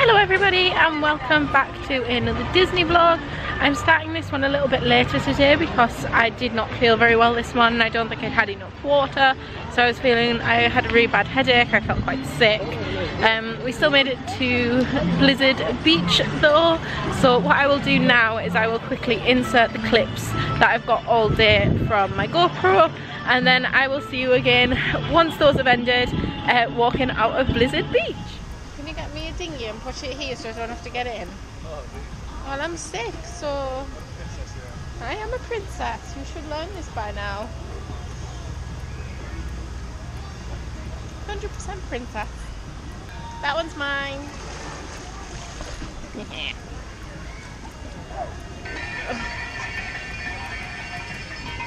Hello everybody and welcome back to another Disney vlog. I'm starting this one a little bit later today because I did not feel very well this morning. I don't think I had enough water, so I was feeling, I had a really bad headache, I felt quite sick. We still made it to Blizzard Beach though, so what I will do now is I will quickly insert the clips that I've got all day from my GoPro, and then I will see you again once those have ended, walking out of Blizzard Beach. Can you get me a dinghy and put it here so I don't have to get in? Well, I'm sick, so I am a princess. You should learn this by now. 100% princess. That one's mine.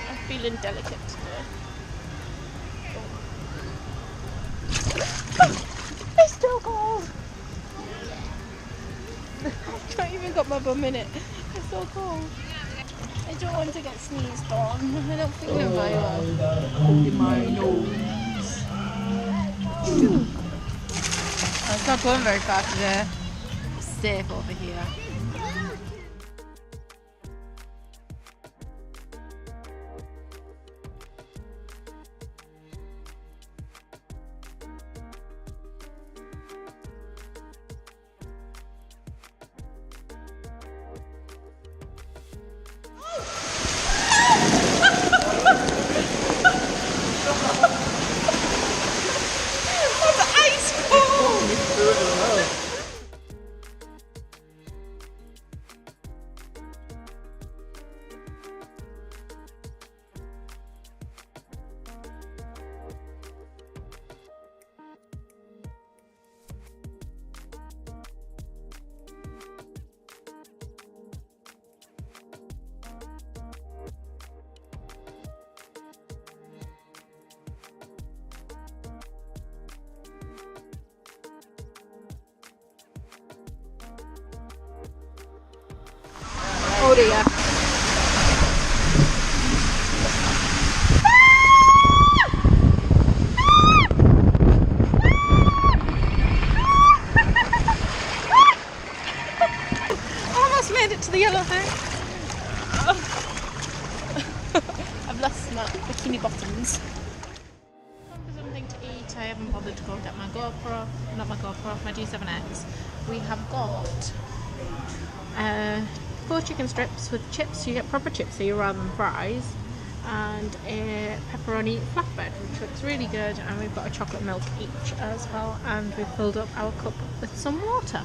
I'm feeling delicate today. It's still cold. I've not even got my bum in it. It's so cold. I don't want to get sneezed on. I don't think I'm very well. In my nose. Oh, it's not going very far today. It's safe over here. Oh dear. Almost made it to the yellow thing. Oh. I've lost my bikini bottoms. For something to eat, I haven't bothered to go get my GoPro, not my GoPro, my G7X. We have got four chicken strips with chips. You get proper chips here rather than fries, and a pepperoni flatbread which looks really good, and we've got a chocolate milk each as well, and we've filled up our cup with some water.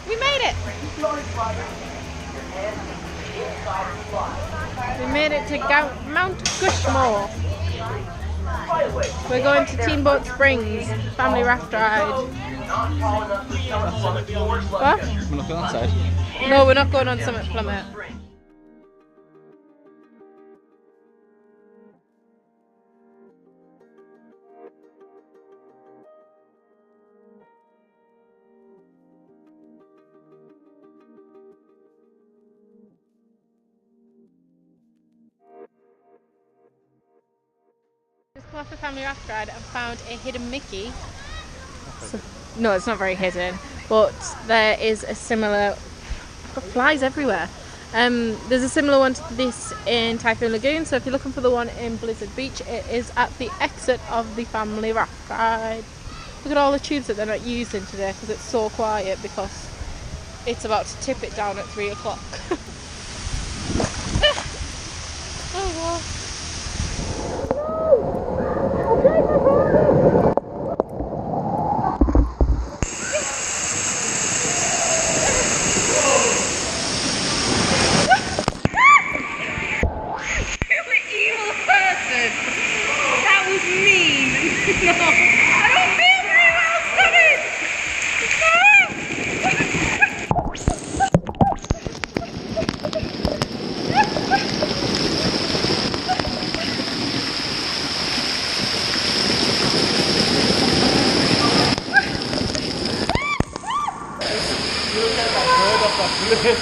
We made it! We made it to Mount Gushmore. We're going to Teamboat Springs, family raft ride. What? We're not going outside. No, we're not going on Summit Plummet. Just come off the family raft ride and found a hidden Mickey. So, no, it's not very hidden, but there is a similar. I've got flies everywhere. There's a similar one to this in Typhoon Lagoon, so if you're looking for the one in Blizzard Beach, it is at the exit of the family raft ride. Look at all the tubes that they're not using today because it's so quiet, because it's about to tip it down at 3 o'clock. Oh wow. That was mean. No, I don't feel very well. Stop it. No.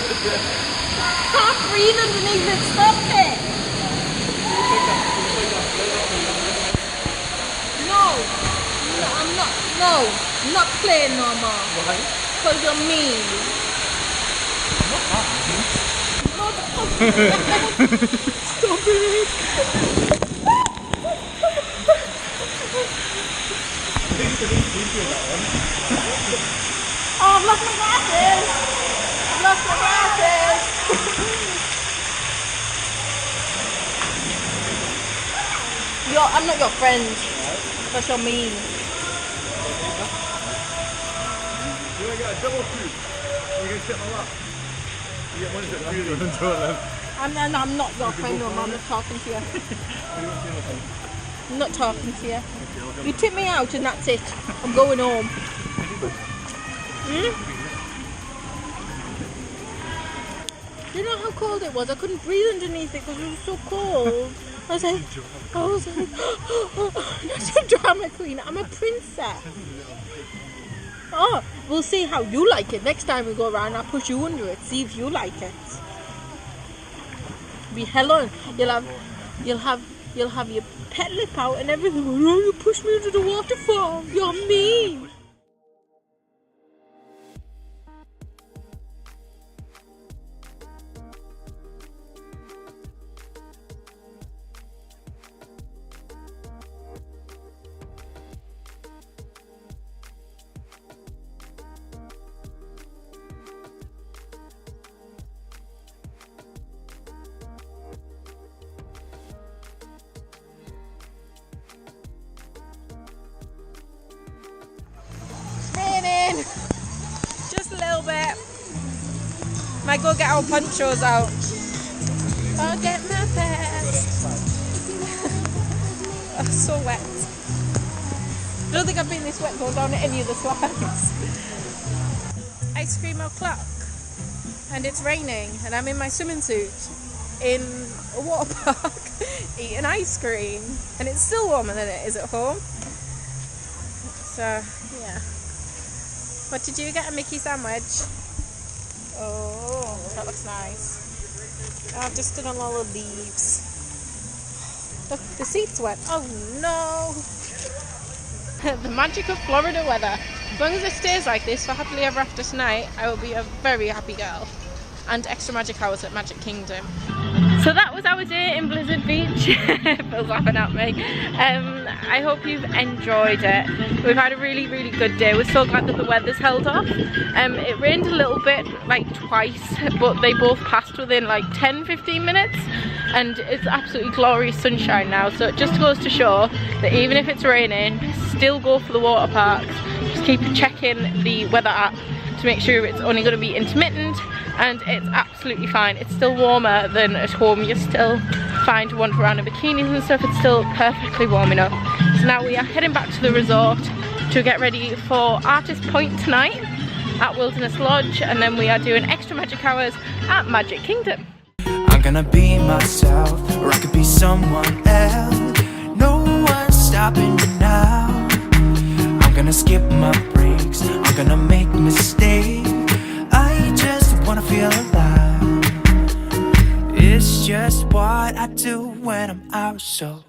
Can't breathe underneath it, stop it! No, I'm not playing no more. Why? Because you're mean. Stop it! Oh, I've lost my glasses! I've lost my glasses! I'm not your friend. Because you're mean. You want to get a double food? You're going to sit on my lap. You get one of it. I'm not your friend no more. I'm not talking to you. I'm not talking to you. You tip me out and that's it. I'm going home. Do you know how cold it was? I couldn't breathe underneath it because it was so cold. I was like, oh, not a drama queen. I'm a princess. Oh, we'll see how you like it. Next time we go around, I'll push you under it. See if you like it. Be hell on. You'll have your pet lip out and everything. Oh, you pushed me into the waterfall. You're mean. Just a little bit. Might go get our ponchos out. I'll get my vest. Oh, so wet. I don't think I've been this wet going down any of the slides. Ice cream o'clock. And it's raining and I'm in my swimming suit in a water park eating ice cream. And it's still warmer than it is at home. So, yeah. What did you get? A Mickey sandwich? Oh, that looks nice. Oh, I've just done all the leaves. Look, the seat's wet. Oh no! The magic of Florida weather. As long as it stays like this for happily ever after tonight, I will be a very happy girl. And extra magic hours at Magic Kingdom. So that was our day in Blizzard Beach. Phil's laughing at me. I hope you've enjoyed it. We've had a really, really good day. We're so glad that the weather's held off. It rained a little bit, like twice, but they both passed within like 10-15 minutes. And it's absolutely glorious sunshine now. So it just goes to show that even if it's raining, still go for the water parks. Just keep checking the weather app to make sure it's only going to be intermittent, and it's absolutely fine. It's still warmer than at home. You're still fine to wander around in bikinis and stuff. It's still perfectly warm enough. So now we are heading back to the resort to get ready for Artist Point tonight at Wilderness Lodge, and then we are doing extra magic hours at Magic Kingdom. I'm gonna be myself, or I could be someone else. No one's stopping me now. I'm gonna skip my breaks, I'm gonna make mistakes. I just wanna feel alive. It's just what I do when I'm out, so